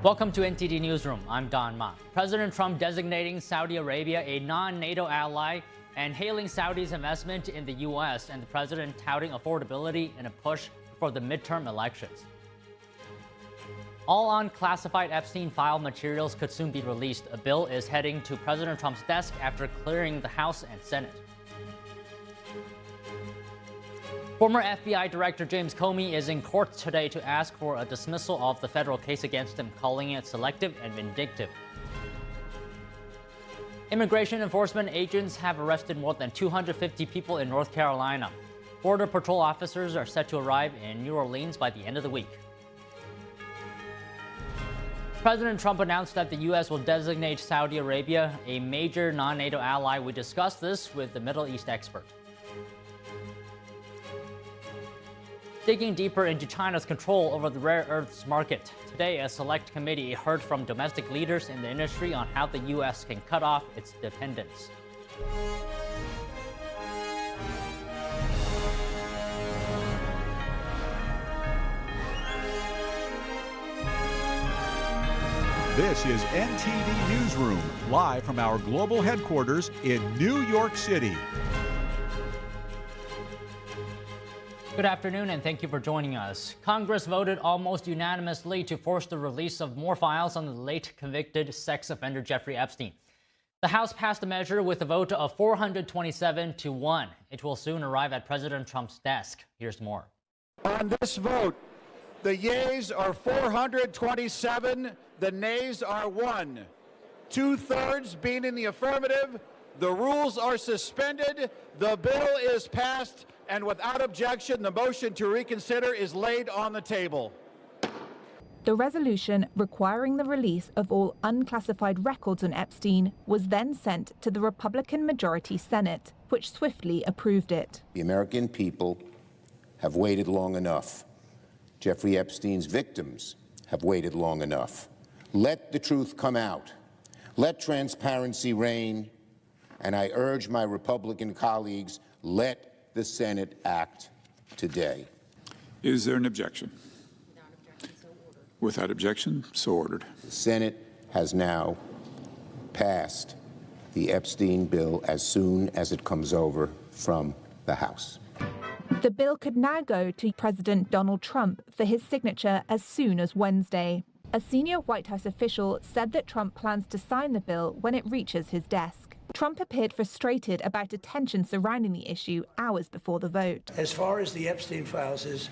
Welcome to NTD Newsroom. I'm Don Ma. President Trump designating Saudi Arabia a non-NATO ally and hailing Saudi's investment in the U.S. and the president touting affordability in a push for the midterm elections. All unclassified Epstein file materials could soon be released. A bill is heading to President Trump's desk after clearing the House and Senate. Former FBI Director James Comey is in court today to ask for a dismissal of the federal case against him, calling it selective and vindictive. Immigration enforcement agents have arrested more than 250 people in North Carolina. Border Patrol officers are set to arrive in New Orleans by the end of the week. President Trump announced that the U.S. will designate Saudi Arabia a major non-NATO ally. We discussed this with the Middle East expert. Digging deeper into China's control over the rare earths market. Today, a select committee heard from domestic leaders in the industry on how the U.S. can cut off its dependence. This is NTD Newsroom, live from our global headquarters in New York City. Good afternoon, and thank you for joining us. Congress voted almost unanimously to force the release of more files on the late convicted sex offender Jeffrey Epstein. The House passed the measure with a vote of 427 to 1. It will soon arrive at President Trump's desk. Here's more. On this vote, the yeas are 427, the nays are 1. 2/3 being in the affirmative, the rules are suspended, the bill is passed, and without objection, the motion to reconsider is laid on the table. The resolution requiring the release of all unclassified records on Epstein was then sent to the Republican-majority Senate, which swiftly approved it. The American people have waited long enough. Jeffrey Epstein's victims have waited long enough. Let the truth come out. Let transparency reign. And I urge my Republican colleagues, let the Senate act today. Is there an objection? Without objection, so ordered. The Senate has now passed the Epstein bill as soon as it comes over from the House. The bill could now go to President Donald Trump for his signature as soon as Wednesday. A senior White House official said that Trump plans to sign the bill when it reaches his desk. Trump appeared frustrated about a tension surrounding the issue hours before the vote. As far as the Epstein files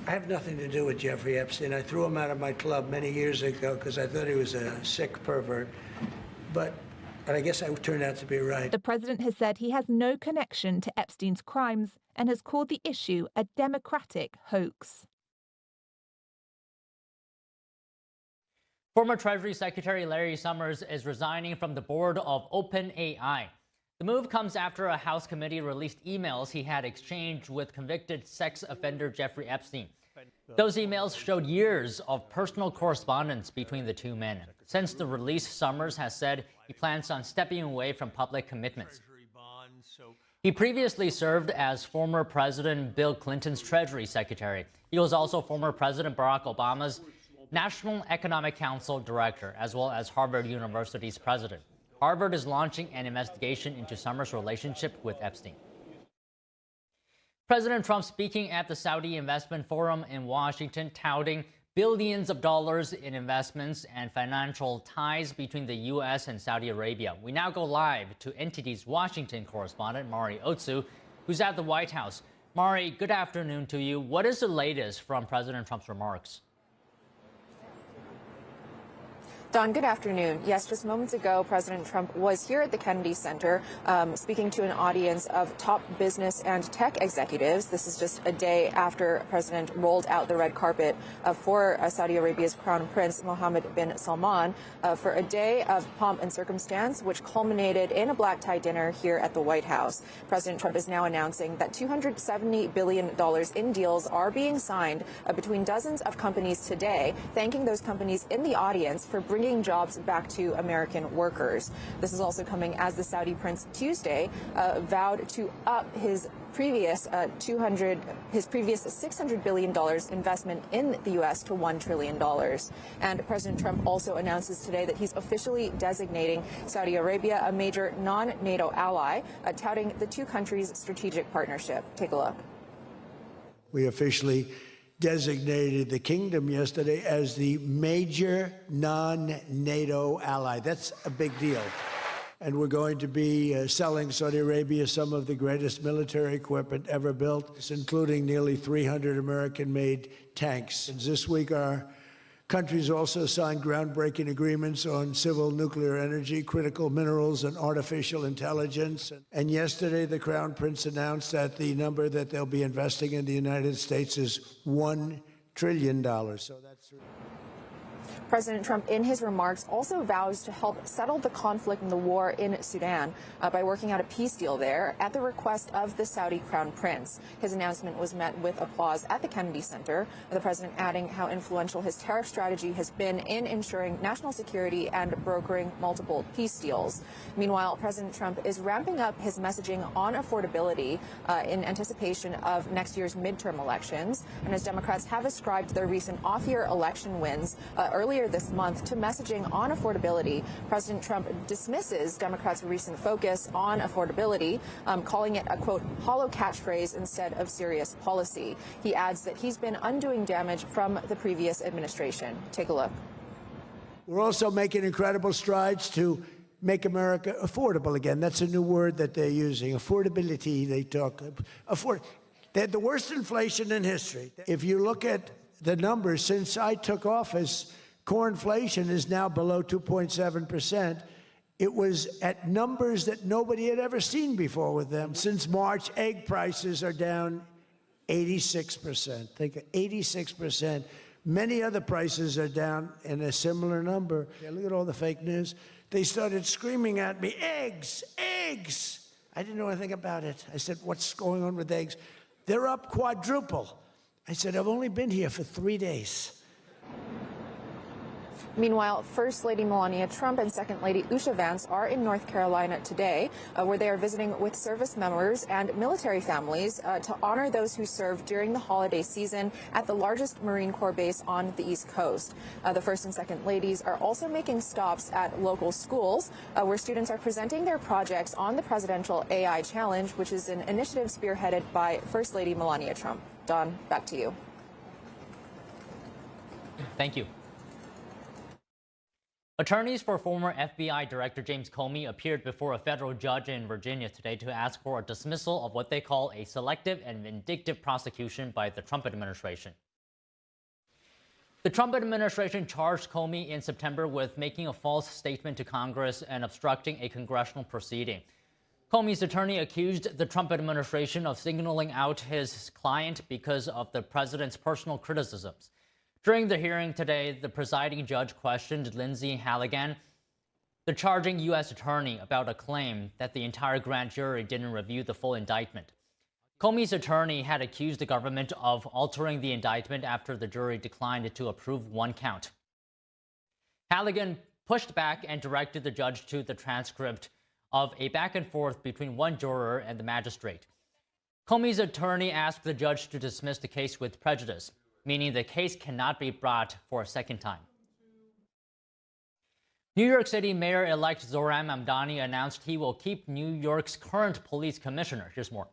I have nothing to do with Jeffrey Epstein. I threw him out of my club many years ago because I thought he was a sick pervert. But I guess I turned out to be right. The president has said he has no connection to Epstein's crimes and has called the issue a Democratic hoax. Former Treasury Secretary Larry Summers is resigning from the board of OpenAI. The move comes after a House committee released emails he had exchanged with convicted sex offender Jeffrey Epstein. Those emails showed years of personal correspondence between the two men. Since the release, Summers has said he plans on stepping away from public commitments. He previously served as former President Bill Clinton's Treasury Secretary. He was also former President Barack Obama's National Economic Council Director, as well as Harvard University's president. Harvard is launching an investigation into Summers' relationship with Epstein. President Trump speaking at the Saudi Investment Forum in Washington, touting billions of dollars in investments and financial ties between the U.S. and Saudi Arabia. We now go live to NTD's Washington correspondent, Mari Otsu, who's at the White House. Mari, good afternoon to you. What is the latest from President Trump's remarks? Don, good afternoon. Yes, just moments ago, President Trump was here at the Kennedy Center speaking to an audience of top business and tech executives. This is just a day after President rolled out the red carpet for Saudi Arabia's Crown Prince Mohammed bin Salman for a day of pomp and circumstance, which culminated in a black tie dinner here at the White House. President Trump is now announcing that $270 billion in deals are being signed between dozens of companies today, thanking those companies in the audience for bringing jobs back to American workers. This is also coming as the Saudi prince Tuesday vowed to up his previous $600 billion investment in the U.S. to $1 trillion. And President Trump also announces today that he's officially designating Saudi Arabia a major non-NATO ally, touting the two countries' strategic partnership. Take a look. We officially designated the kingdom yesterday as the major non-NATO ally. That's a big deal. And we're going to be selling Saudi Arabia some of the greatest military equipment ever built, including nearly 300 American-made tanks. And this week, our countries also signed groundbreaking agreements on civil nuclear energy, critical minerals, and artificial intelligence. And yesterday, the Crown Prince announced that the number that they'll be investing in the United States is $1 trillion. So that's... President Trump, in his remarks, also vows to help settle the conflict and the war in Sudan by working out a peace deal there at the request of the Saudi Crown Prince. His announcement was met with applause at the Kennedy Center, the president adding how influential his tariff strategy has been in ensuring national security and brokering multiple peace deals. Meanwhile, President Trump is ramping up his messaging on affordability in anticipation of next year's midterm elections. And as Democrats have ascribed their recent off-year election wins earlier this month to messaging on affordability, President Trump dismisses Democrats' recent focus on affordability, calling it a, quote, hollow catchphrase instead of serious policy. He adds that he's been undoing damage from the previous administration. Take a look. We're also making incredible strides to make America affordable again. That's a new word that they're using. Affordability, they talk. They had the worst inflation in history. If you look at the numbers, since I took office, core inflation is now below 2.7%. It was at numbers that nobody had ever seen before with them. Since March, egg prices are down 86%. Think of 86%. Many other prices are down in a similar number. Yeah, look at all the fake news. They started screaming at me, eggs, eggs. I didn't know anything about it. I said, what's going on with eggs? They're up quadruple. I said, I've only been here for 3 days. Meanwhile, First Lady Melania Trump and Second Lady Usha Vance are in North Carolina today, where they are visiting with service members and military families to honor those who served during the holiday season at the largest Marine Corps base on the East Coast. The First and Second Ladies are also making stops at local schools, where students are presenting their projects on the Presidential AI Challenge, which is an initiative spearheaded by First Lady Melania Trump. Don, back to you. Thank you. Attorneys for former FBI Director James Comey appeared before a federal judge in Virginia today to ask for a dismissal of what they call a selective and vindictive prosecution by the Trump administration. The Trump administration charged Comey in September with making a false statement to Congress and obstructing a congressional proceeding. Comey's attorney accused the Trump administration of signaling out his client because of the president's personal criticisms. During the hearing today, the presiding judge questioned Lindsay Halligan, the charging U.S. attorney, about a claim that the entire grand jury didn't review the full indictment. Comey's attorney had accused the government of altering the indictment after the jury declined to approve one count. Halligan pushed back and directed the judge to the transcript of a back and forth between one juror and the magistrate. Comey's attorney asked the judge to dismiss the case with prejudice, meaning the case cannot be brought for a second time. New York City Mayor-elect Zohran Mamdani announced he will keep New York's current police commissioner. Here's more.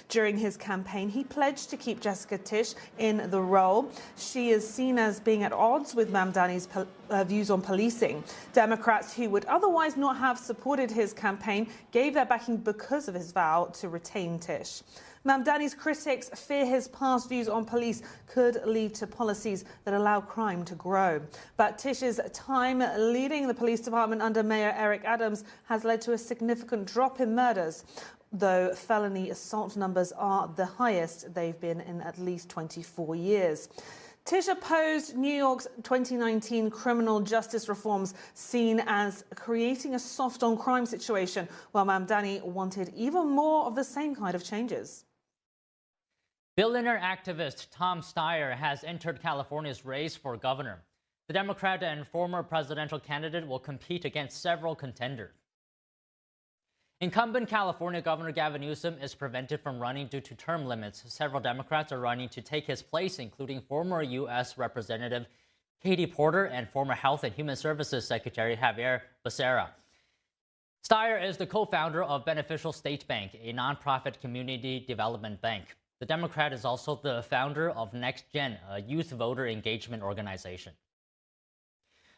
During his campaign, he pledged to keep Jessica Tisch in the role. She is seen as being at odds with Mamdani's views on policing. Democrats who would otherwise not have supported his campaign gave their backing because of his vow to retain Tisch. Mamdani's critics fear his past views on police could lead to policies that allow crime to grow. But Tisch's time leading the police department under Mayor Eric Adams has led to a significant drop in murders, though felony assault numbers are the highest they've been in at least 24 years. Tisch opposed New York's 2019 criminal justice reforms, seen as creating a soft-on-crime situation, while Mamdani wanted even more of the same kind of changes. Billionaire activist Tom Steyer has entered California's race for governor. The Democrat and former presidential candidate will compete against several contenders. Incumbent California Governor Gavin Newsom is prevented from running due to term limits. Several Democrats are running to take his place, including former U.S. Representative Katie Porter and former Health and Human Services Secretary Javier Becerra. Steyer is the co-founder of Beneficial State Bank, a nonprofit community development bank. The Democrat is also the founder of Next Gen, a youth voter engagement organization.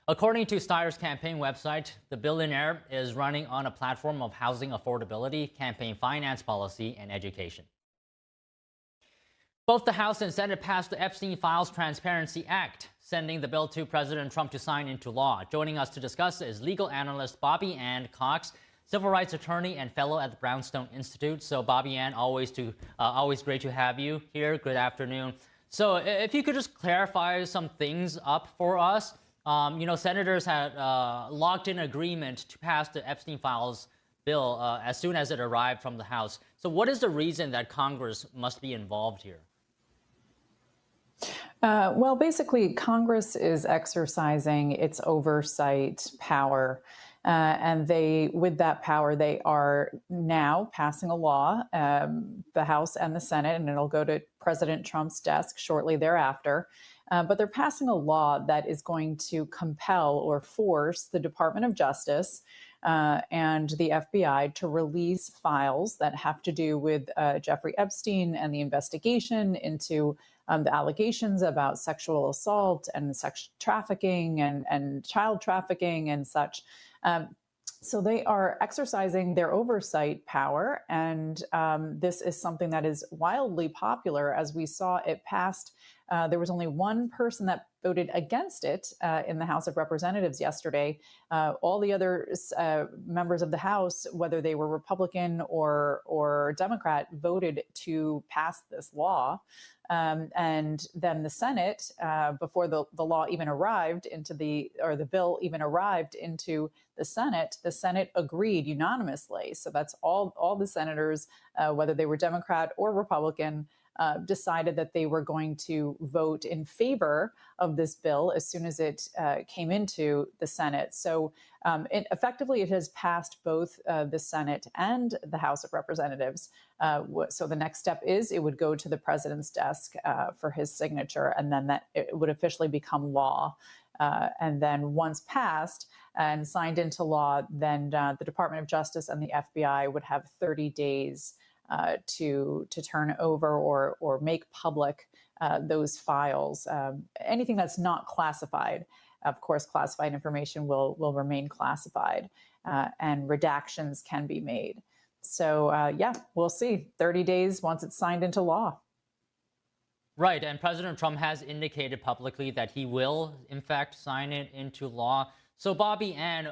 According to Steyer's campaign website, the billionaire is running on a platform of housing affordability, campaign finance policy, and education. Both the House and Senate passed the Epstein Files Transparency Act, sending the bill to President Trump to sign into law. Joining us to discuss is legal analyst Bobby Ann Cox, civil rights attorney and fellow at the Brownstone Institute. So Bobby Ann, always great to have you here. Good afternoon. So if you could just clarify some things up for us. Senators had locked in agreement to pass the Epstein Files bill as soon as it arrived from the House. So what is the reason that Congress must be involved here? Well, basically, Congress is exercising its oversight power. And with that power, they are now passing a law, the House and the Senate, and it'll go to President Trump's desk shortly thereafter. But they're passing a law that is going to compel or force the Department of Justice and the FBI to release files that have to do with Jeffrey Epstein and the investigation into the allegations about sexual assault and sex trafficking and child trafficking and such. So they are exercising their oversight power, and this is something that is wildly popular. As we saw, it passed. There was only one person that voted against it in the House of Representatives yesterday. All the other members of the House, whether they were Republican or Democrat, voted to pass this law. And then the Senate, before the law even arrived the bill even arrived into the Senate agreed unanimously. So that's all the senators, whether they were Democrat or Republican, decided that they were going to vote in favor of this bill as soon as it came into the Senate. So effectively, it has passed both the Senate and the House of Representatives. So the next step is it would go to the president's desk for his signature, and then that it would officially become law. And then once passed and signed into law, then the Department of Justice and the FBI would have 30 days to turn over or make public those files. Anything that's not classified, of course, classified information will remain classified, and redactions can be made. So we'll see. 30 days once it's signed into law. Right, and President Trump has indicated publicly that he will, in fact, sign it into law. So, Bobby Ann,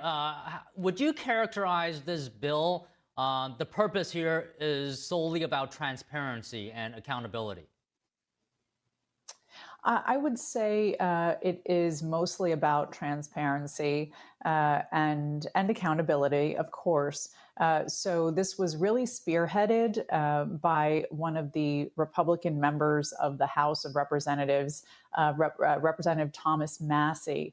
would you characterize this bill? The purpose here is solely about transparency and accountability. I would say it is mostly about transparency and accountability, of course. So this was really spearheaded by one of the Republican members of the House of Representatives, Representative Thomas Massey.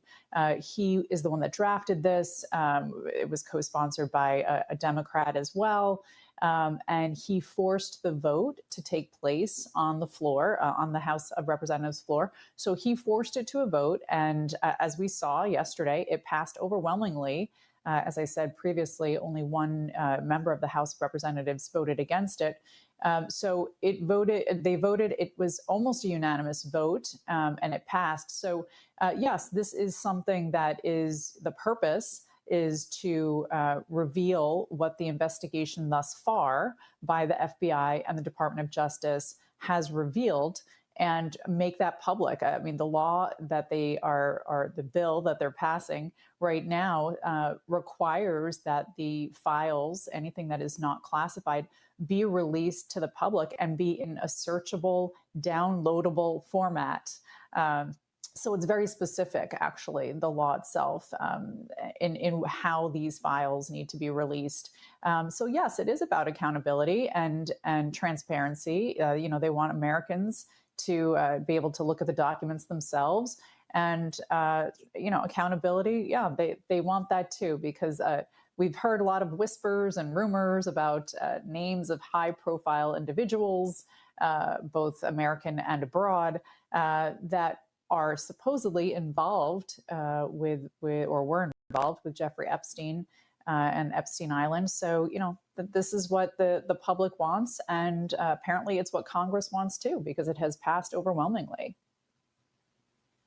He is the one that drafted this. It was co-sponsored by a Democrat as well. And he forced the vote to take place on the floor, on the House of Representatives floor. So he forced it to a vote. And as we saw yesterday, it passed overwhelmingly. As I said previously, only one member of the House of Representatives voted against it. So they voted, it was almost a unanimous vote, and it passed. So yes, this is something that is the purpose is to reveal what the investigation thus far by the FBI and the Department of Justice has revealed and make that public. I mean, the law that they are the bill that they're passing right now requires that the files, anything that is not classified, be released to the public and be in a searchable, downloadable format. So it's very specific, actually, the law itself, in how these files need to be released. So yes, it is about accountability and transparency. They want Americans to be able to look at the documents themselves, and accountability. Yeah, they want that too, because we've heard a lot of whispers and rumors about names of high-profile individuals, both American and abroad, that are supposedly involved or were involved with Jeffrey Epstein and Epstein Island. So, this is what the public wants, and apparently it's what Congress wants too, because it has passed overwhelmingly.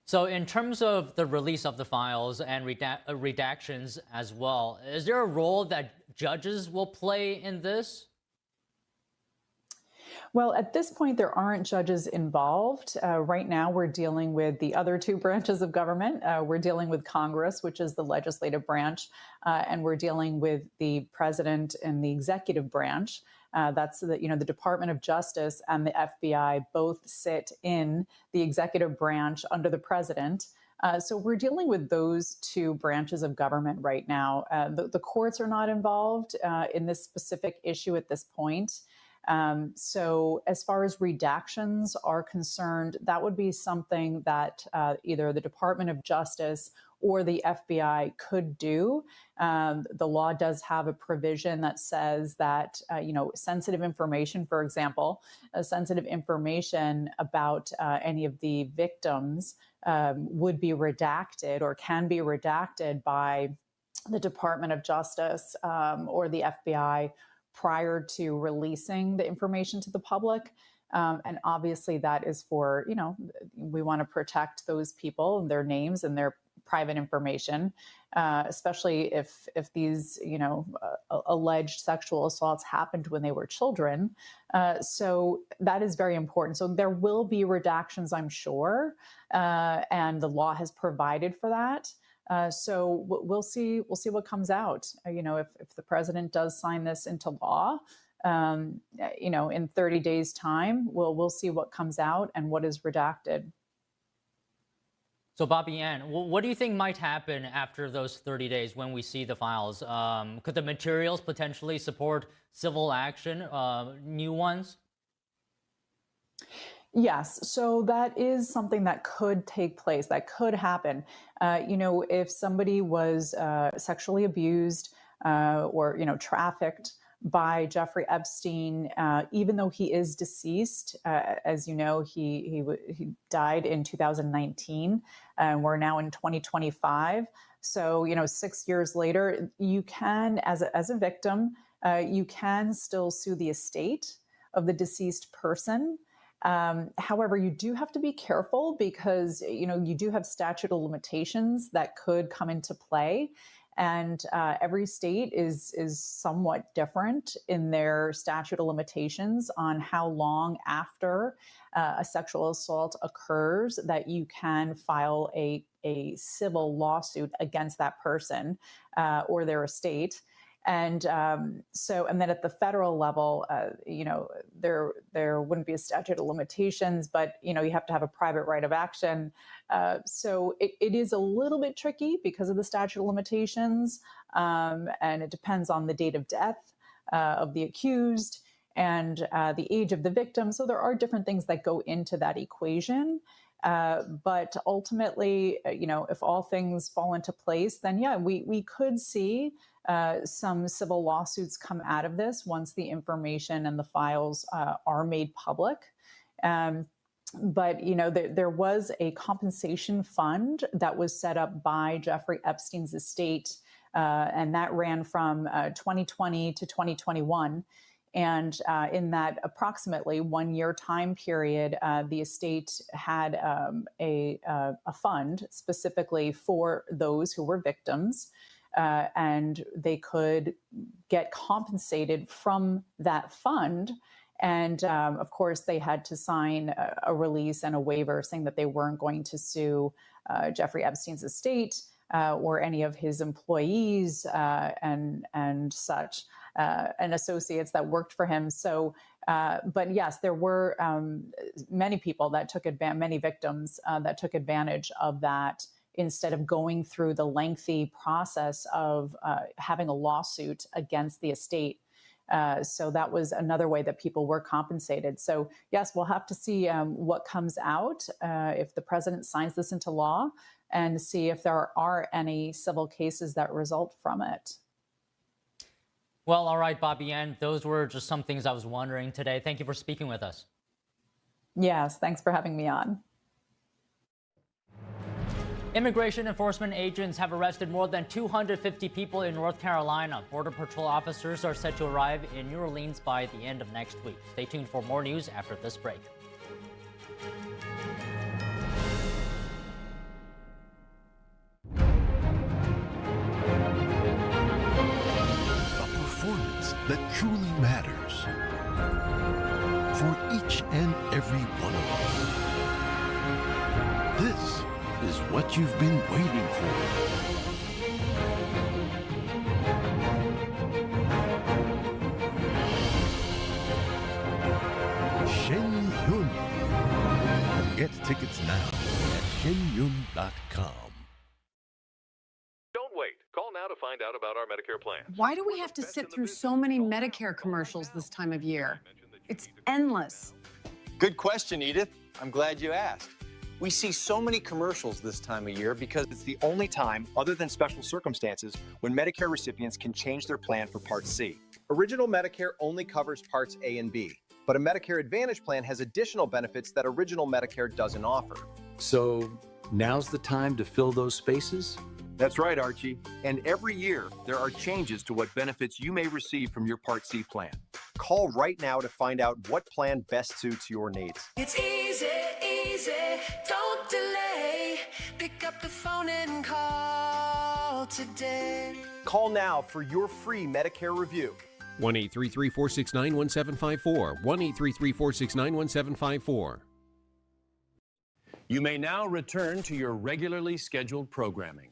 So in terms of the release of the files and redactions as well, is there a role that judges will play in this? Well, at this point, there aren't judges involved. Right now, we're dealing with the other two branches of government. We're dealing with Congress, which is the legislative branch, and we're dealing with the president and the executive branch. That's the Department of Justice and the FBI both sit in the executive branch under the president. So we're dealing with those two branches of government right now. The courts are not involved in this specific issue at this point. So as far as redactions are concerned, that would be something that either the Department of Justice or the FBI could do. The law does have a provision that says that, sensitive information, for example, sensitive information about any of the victims would be redacted or can be redacted by the Department of Justice or the FBI prior to releasing the information to the public. And obviously that is for, we want to protect those people and their names and their private information, especially if these, alleged sexual assaults happened when they were children. So that is very important. So there will be redactions, I'm sure, and the law has provided for that. So we'll see what comes out. If the president does sign this into law, in 30 days' time, we'll see what comes out and what is redacted. So, Bobby Ann, what do you think might happen after those 30 days when we see the files? Could the materials potentially support civil action, new ones? Yes, so that is something that could take place, that could happen. If somebody was sexually abused or, trafficked by Jeffrey Epstein, even though he is deceased, as you know, he died in 2019, and we're now in 2025. So, 6 years later, you can, as a victim, you can still sue the estate of the deceased person. However, you do have to be careful because, you do have statute of limitations that could come into play. And every state is somewhat different in their statute of limitations on how long after a sexual assault occurs that you can file a civil lawsuit against that person or their estate. And and then at the federal level, there wouldn't be a statute of limitations, but, you have to have a private right of action. So it is a little bit tricky because of the statute of limitations. And it depends on the date of death of the accused and the age of the victim. So there are different things that go into that equation. But ultimately, if all things fall into place, then yeah, we could see some civil lawsuits come out of this once the information and the files are made public. But, there was a compensation fund that was set up by Jeffrey Epstein's estate, and that ran from 2020 to 2021. And in that approximately 1 year time period, the estate had a fund specifically for those who were victims. And they could get compensated from that fund. And of course, they had to sign a release and a waiver saying that they weren't going to sue Jeffrey Epstein's estate or any of his employees and such, and associates that worked for him. So, but yes, there were many people that took advantage, many victims that took advantage of that, instead of going through the lengthy process of having a lawsuit against the estate. So that was another way that people were compensated. So yes, we'll have to see what comes out if the president signs this into law, and see if there are any civil cases that result from it. Well, all right, Bobby Ann, those were just some things I was wondering today. Thank you for speaking with us. Yes, thanks for having me on. Immigration enforcement agents have arrested more than 250 people in North Carolina. Border Patrol officers are set to arrive in New Orleans by the end of next week. Stay tuned for more news after this break. A performance that truly matters for each and every one of us. This is what you've been waiting for. Shen Yun. Get tickets now at shenyun.com. Don't wait. Call now to find out about our Medicare plan. Why do we have to sit through so many Medicare commercials this time of year? It's endless. Good question, Edith. I'm glad you asked. We see so many commercials this time of year because it's the only time, other than special circumstances, when Medicare recipients can change their plan for Part C. Original Medicare only covers Parts A and B, but a Medicare Advantage plan has additional benefits that Original Medicare doesn't offer. So now's the time to fill those spaces? That's right, Archie. And every year, there are changes to what benefits you may receive from your Part C plan. Call right now to find out what plan best suits your needs. It's easy, easy, don't delay. Pick up the phone and call today. Call now for your free Medicare review. 1-833-469-1754. 1-833-469-1754. You may now return to your regularly scheduled programming.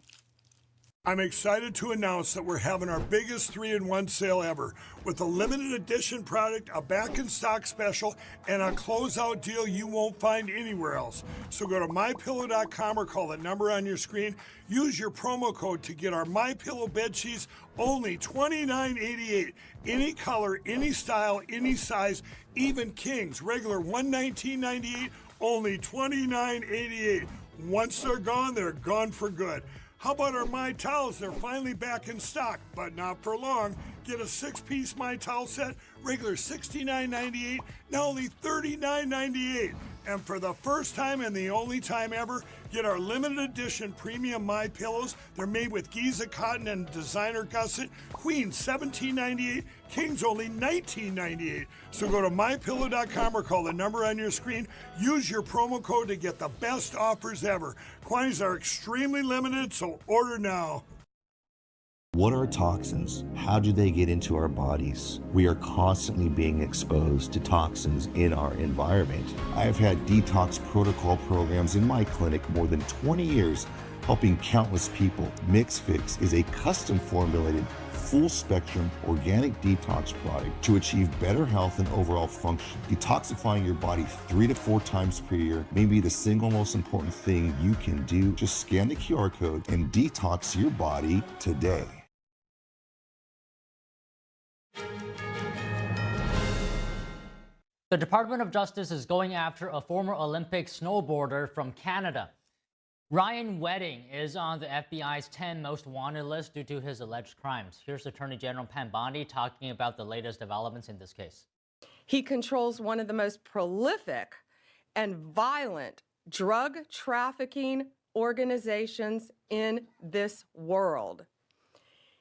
I'm excited to announce that we're having our biggest 3-in-1 sale ever with a limited edition product, a back-in-stock special, and a closeout deal you won't find anywhere else. So go to MyPillow.com or call the number on your screen. Use your promo code to get our MyPillow bed sheets only $29.88. Any color, any style, any size, even kings, regular $119.98, only $29.88. Once they're gone for good. How about our My Towels? They're finally back in stock, but not for long. Get a 6-piece My Towel set, regular $69.98, now only $39.98. And for the first time and the only time ever, get our limited edition premium My Pillows. They're made with Giza cotton and designer gusset. Queens $17.98, Kings only $19.98. So go to mypillow.com or call the number on your screen. Use your promo code to get the best offers ever. Quantities are extremely limited, so order now. What are toxins? How do they get into our bodies? We are constantly being exposed to toxins in our environment. I've had detox protocol programs in my clinic more than 20 years, helping countless people. MixFix is a custom formulated, full-spectrum organic detox product to achieve better health and overall function. Detoxifying your body 3 to 4 times per year may be the single most important thing you can do. Just scan the QR code and detox your body today. The Department of Justice is going after a former Olympic snowboarder from Canada. Ryan Wedding is on the FBI's 10 most wanted list due to his alleged crimes. Here's Attorney General Pam Bondi talking about the latest developments in this case. He controls one of the most prolific and violent drug trafficking organizations in this world.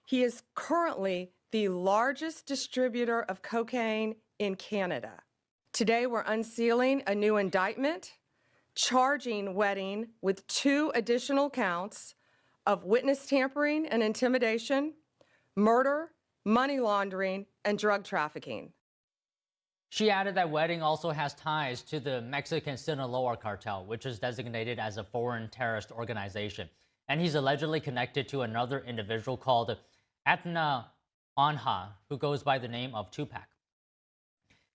He is currently the largest distributor of cocaine in Canada. Today, we're unsealing a new indictment, charging Wedding with 2 additional counts of witness tampering and intimidation, murder, money laundering, and drug trafficking. She added that Wedding also has ties to the Mexican Sinaloa cartel, which is designated as a foreign terrorist organization. And he's allegedly connected to another individual called Atna Anja, who goes by the name of Tupac.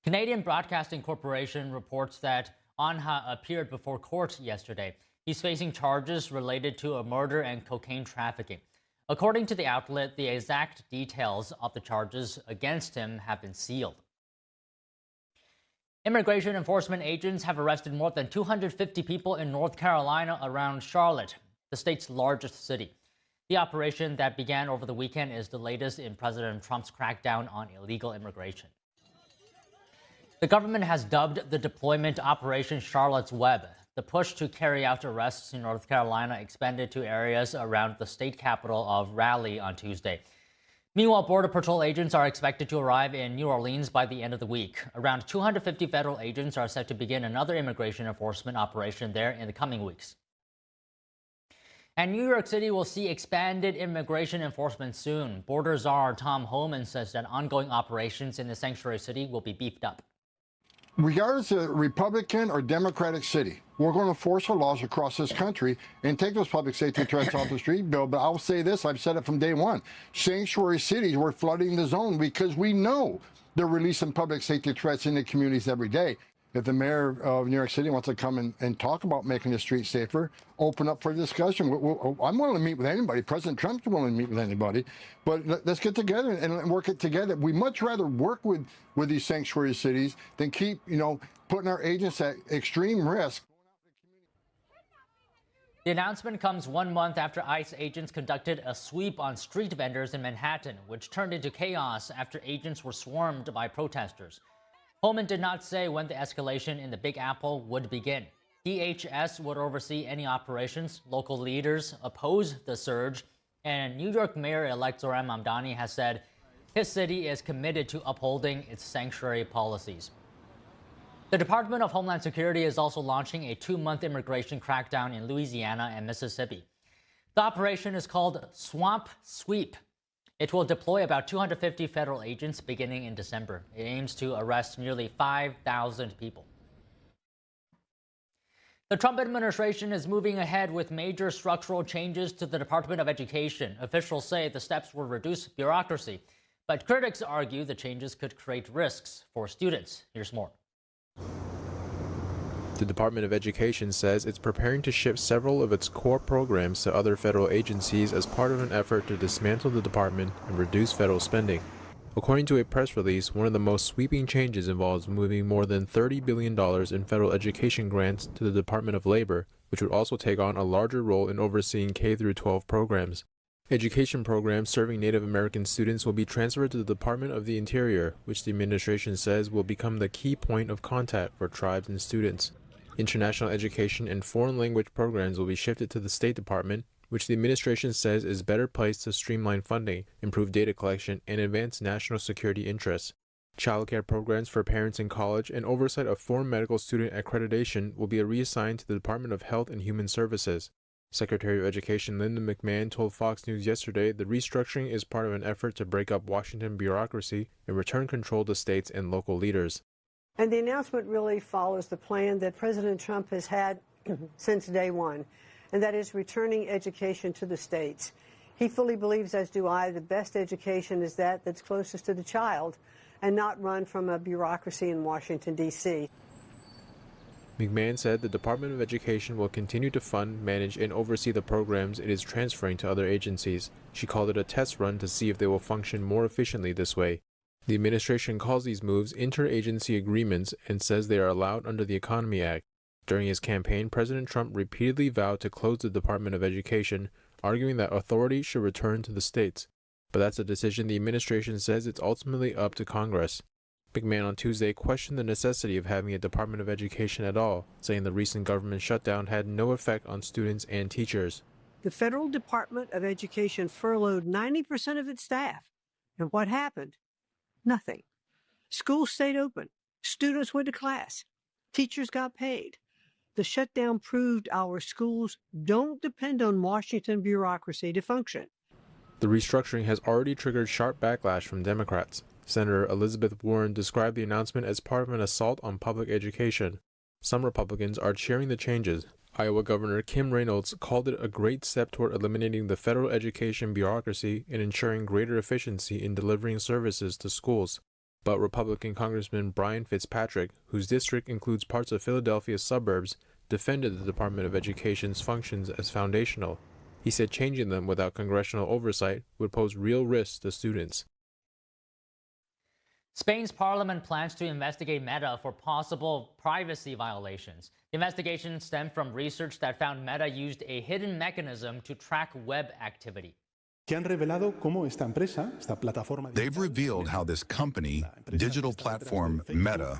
Canadian Broadcasting Corporation reports that Anja appeared before court yesterday. He's facing charges related to a murder and cocaine trafficking. According to the outlet, the exact details of the charges against him have been sealed. Immigration enforcement agents have arrested more than 250 people in North Carolina around Charlotte, the state's largest city. The operation that began over the weekend is the latest in President Trump's crackdown on illegal immigration. The government has dubbed the deployment Operation Charlotte's Web. The push to carry out arrests in North Carolina expanded to areas around the state capital of Raleigh on Tuesday. Meanwhile, Border Patrol agents are expected to arrive in New Orleans by the end of the week. Around 250 federal agents are set to begin another immigration enforcement operation there in the coming weeks. And New York City will see expanded immigration enforcement soon. Border czar Tom Homan says that ongoing operations in the sanctuary city will be beefed up. Regardless of Republican or Democratic city, we're going to enforce our laws across this country and take those public safety threats off the street, Bill. But I'll say this, I've said it from day one. Sanctuary cities, we're flooding the zone because we know they're releasing public safety threats in the communities every day. If the mayor of New York City wants to come and talk about making the streets safer, open up for discussion. I'm willing to meet with anybody. President Trump's willing to meet with anybody. But let's get together and work it together. We much rather work with these sanctuary cities than keep, putting our agents at extreme risk. The announcement comes 1 month after ICE agents conducted a sweep on street vendors in Manhattan, which turned into chaos after agents were swarmed by protesters. Homan did not say when the escalation in the Big Apple would begin. DHS would oversee any operations. Local leaders oppose the surge, and New York Mayor-elect Zohran Mamdani has said his city is committed to upholding its sanctuary policies. The Department of Homeland Security is also launching a 2-month immigration crackdown in Louisiana and Mississippi. The operation is called Swamp Sweep. It will deploy about 250 federal agents beginning in December. It aims to arrest nearly 5,000 people. The Trump administration is moving ahead with major structural changes to the Department of Education. Officials say the steps will reduce bureaucracy, but critics argue the changes could create risks for students. Here's more. The Department of Education says it's preparing to shift several of its core programs to other federal agencies as part of an effort to dismantle the department and reduce federal spending. According to a press release, one of the most sweeping changes involves moving more than $30 billion in federal education grants to the Department of Labor, which would also take on a larger role in overseeing K-12 programs. Education programs serving Native American students will be transferred to the Department of the Interior, which the administration says will become the key point of contact for tribes and students. International education and foreign language programs will be shifted to the State Department, which the administration says is better placed to streamline funding, improve data collection, and advance national security interests. Childcare programs for parents in college and oversight of foreign medical student accreditation will be reassigned to the Department of Health and Human Services. Secretary of Education Linda McMahon told Fox News yesterday the restructuring is part of an effort to break up Washington bureaucracy and return control to states and local leaders. And the announcement really follows the plan that President Trump has had since day one, and that is returning education to the states. He fully believes, as do I, the best education is that's closest to the child and not run from a bureaucracy in Washington, D.C. McMahon said the Department of Education will continue to fund, manage, and oversee the programs it is transferring to other agencies. She called it a test run to see if they will function more efficiently this way. The administration calls these moves interagency agreements and says they are allowed under the Economy Act. During his campaign, President Trump repeatedly vowed to close the Department of Education, arguing that authority should return to the states. But that's a decision the administration says it's ultimately up to Congress. McMahon on Tuesday questioned the necessity of having a Department of Education at all, saying the recent government shutdown had no effect on students and teachers. The Federal Department of Education furloughed 90% of its staff. And what happened? Nothing. Schools stayed open. Students went to class. Teachers got paid. The shutdown proved our schools don't depend on Washington bureaucracy to function. The restructuring has already triggered sharp backlash from Democrats. Senator Elizabeth Warren described the announcement as part of an assault on public education. Some Republicans are cheering the changes. Iowa Governor Kim Reynolds called it a great step toward eliminating the federal education bureaucracy and ensuring greater efficiency in delivering services to schools. But Republican Congressman Brian Fitzpatrick, whose district includes parts of Philadelphia's suburbs, defended the Department of Education's functions as foundational. He said changing them without congressional oversight would pose real risks to students. Spain's parliament plans to investigate Meta for possible privacy violations. The investigation stemmed from research that found Meta used a hidden mechanism to track web activity. They've revealed how this company, digital platform Meta,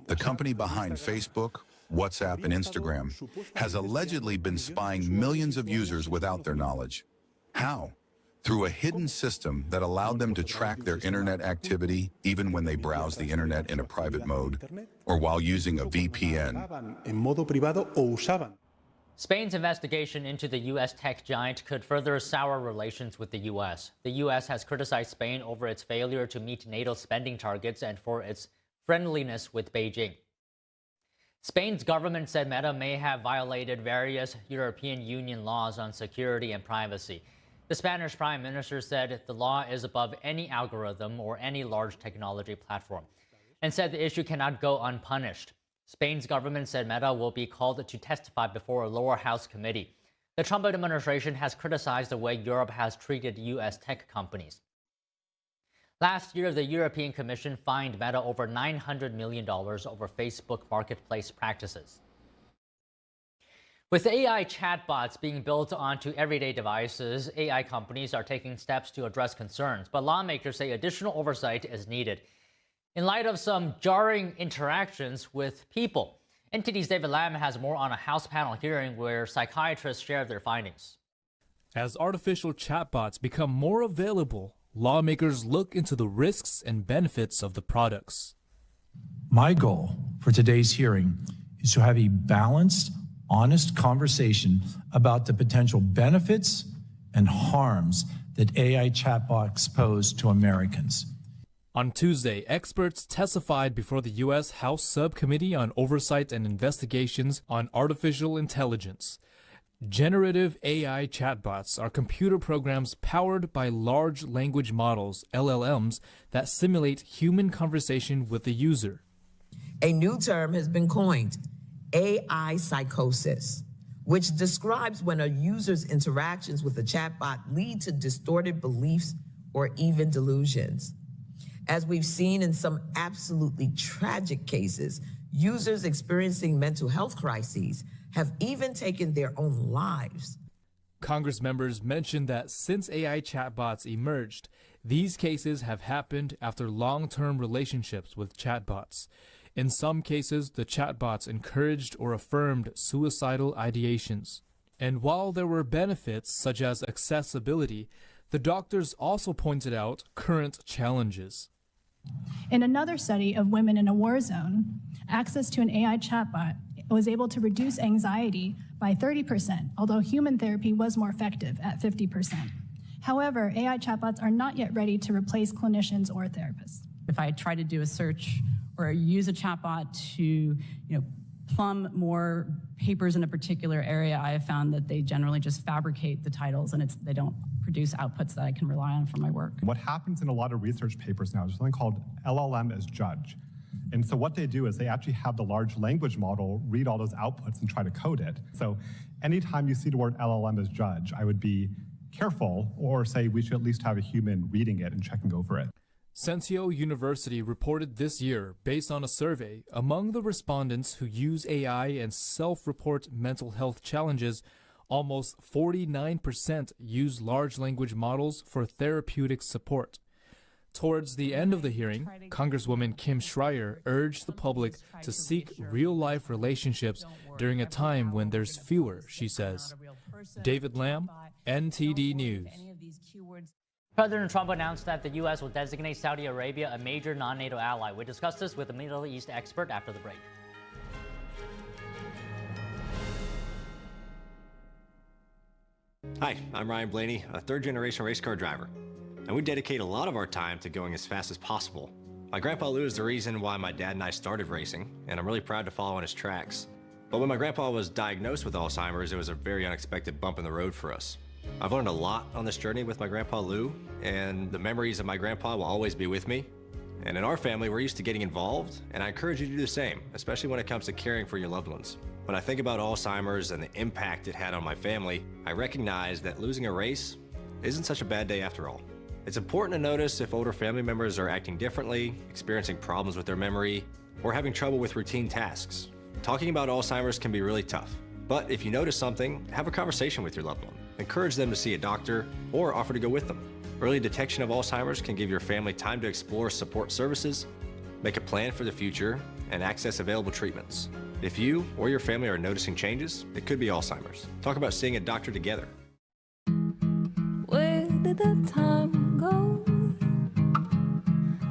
the company behind Facebook, WhatsApp, and Instagram, has allegedly been spying millions of users without their knowledge. How? Through a hidden system that allowed them to track their internet activity even when they browse the internet in a private mode or while using a VPN. Spain's investigation into the U.S. tech giant could further sour relations with the U.S. The U.S. has criticized Spain over its failure to meet NATO spending targets and for its friendliness with Beijing. Spain's government said Meta may have violated various European Union laws on security and privacy. The Spanish Prime Minister said the law is above any algorithm or any large technology platform, and said the issue cannot go unpunished. Spain's government said Meta will be called to testify before a lower house committee. The Trump administration has criticized the way Europe has treated U.S. tech companies. Last year, the European Commission fined Meta over $900 million over Facebook marketplace practices. With AI chatbots being built onto everyday devices, AI companies are taking steps to address concerns, but lawmakers say additional oversight is needed. In light of some jarring interactions with people, NTD's David Lam has more on a House panel hearing where psychiatrists share their findings. As artificial chatbots become more available, lawmakers look into the risks and benefits of the products. My goal for today's hearing is to have a balanced, honest conversation about the potential benefits and harms that AI chatbots pose to Americans. On Tuesday, experts testified before the U.S. House Subcommittee on Oversight and Investigations on Artificial Intelligence. Generative AI chatbots are computer programs powered by large language models, LLMs, that simulate human conversation with the user. A new term has been coined, AI psychosis, which describes when a user's interactions with a chatbot lead to distorted beliefs or even delusions. As we've seen in some absolutely tragic cases, users experiencing mental health crises have even taken their own lives. Congress members mentioned that since AI chatbots emerged, these cases have happened after long-term relationships with chatbots. In some cases, the chatbots encouraged or affirmed suicidal ideations. And while there were benefits such as accessibility, the doctors also pointed out current challenges. In another study of women in a war zone, access to an AI chatbot was able to reduce anxiety by 30%, although human therapy was more effective at 50%. However, AI chatbots are not yet ready to replace clinicians or therapists. If I try to do a search or use a chatbot to, plumb more papers in a particular area, I have found that they generally just fabricate the titles and they don't produce outputs that I can rely on for my work. What happens in a lot of research papers now is something called LLM as judge. And so what they do is they actually have the large language model read all those outputs and try to code it. So anytime you see the word LLM as judge, I would be careful or say we should at least have a human reading it and checking over it. Sensio University reported this year, based on a survey, among the respondents who use AI and self-report mental health challenges, almost 49% use large language models for therapeutic support. Towards the end of the hearing, Congresswoman Kim Schreier urged the public to seek real-life relationships during a time when there's fewer, she says. David Lam, NTD News. President Trump announced that the U.S. will designate Saudi Arabia a major non-NATO ally. We discuss this with a Middle East expert after the break. Hi, I'm Ryan Blaney, a third-generation race car driver, and we dedicate a lot of our time to going as fast as possible. My grandpa Lou is the reason why my dad and I started racing, and I'm really proud to follow in his tracks. But when my grandpa was diagnosed with Alzheimer's, it was a very unexpected bump in the road for us. I've learned a lot on this journey with my grandpa Lou, and the memories of my grandpa will always be with me. And in our family, we're used to getting involved, and I encourage you to do the same, especially when it comes to caring for your loved ones. When I think about Alzheimer's and the impact it had on my family, I recognize that losing a race isn't such a bad day after all. It's important to notice if older family members are acting differently, experiencing problems with their memory, or having trouble with routine tasks. Talking about Alzheimer's can be really tough, but if you notice something, have a conversation with your loved one. Encourage them to see a doctor or offer to go with them. Early detection of Alzheimer's can give your family time to explore support services, make a plan for the future, and access available treatments. If you or your family are noticing changes, it could be Alzheimer's. Talk about seeing a doctor together. Where did the time go?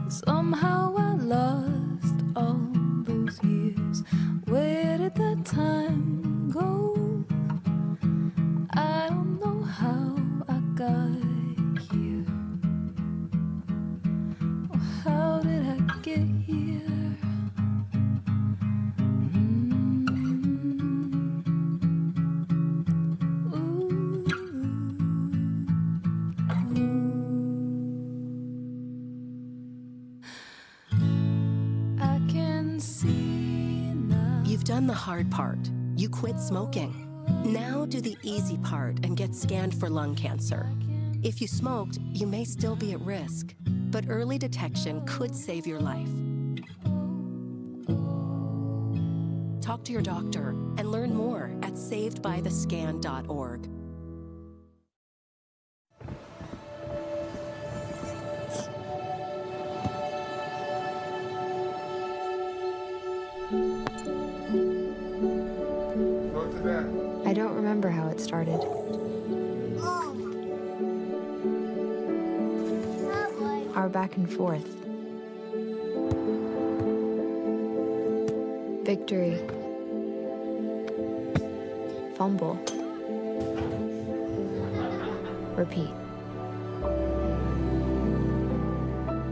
Somehow I lost all those years. Where did the time go? I don't know how I got here. Or how did I get here? You've done the hard part. You quit smoking. Now do the easy part and get scanned for lung cancer. If you smoked, you may still be at risk, but early detection could save your life. Talk to your doctor and learn more at savedbythescan.org. I don't remember how it started. Our back and forth. Victory. Fumble. Repeat.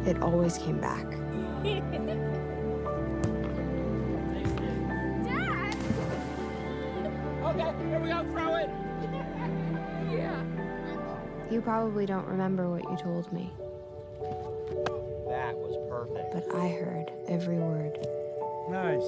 It always came back. Okay, here we go, throw it! Yeah. You probably don't remember what you told me, That was perfect. but I heard every word. Nice.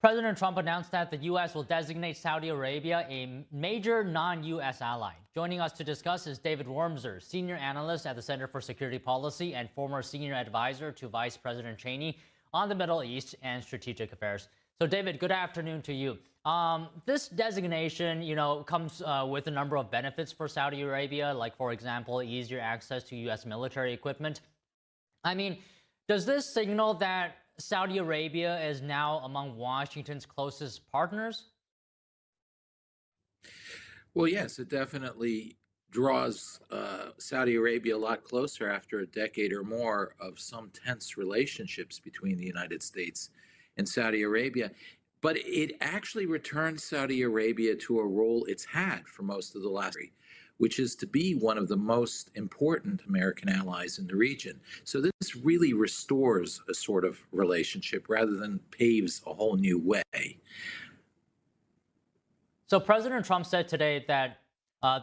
President Trump announced that the U.S. will designate Saudi Arabia a major non-U.S. ally. Joining us to discuss is David Wormser, senior analyst at the Center for Security Policy and former senior advisor to Vice President Cheney on the Middle East and strategic affairs. So, David, good afternoon to you. This designation, comes with a number of benefits for Saudi Arabia, like, for example, easier access to U.S. military equipment. I mean, does this signal that Saudi Arabia is now among Washington's closest partners? Well, yes, it definitely draws Saudi Arabia a lot closer after a decade or more of some tense relationships between the United States and Saudi Arabia. But it actually returns Saudi Arabia to a role it's had for most of the last year, which is to be one of the most important American allies in the region. So this really restores a sort of relationship rather than paves a whole new way. So President Trump said today that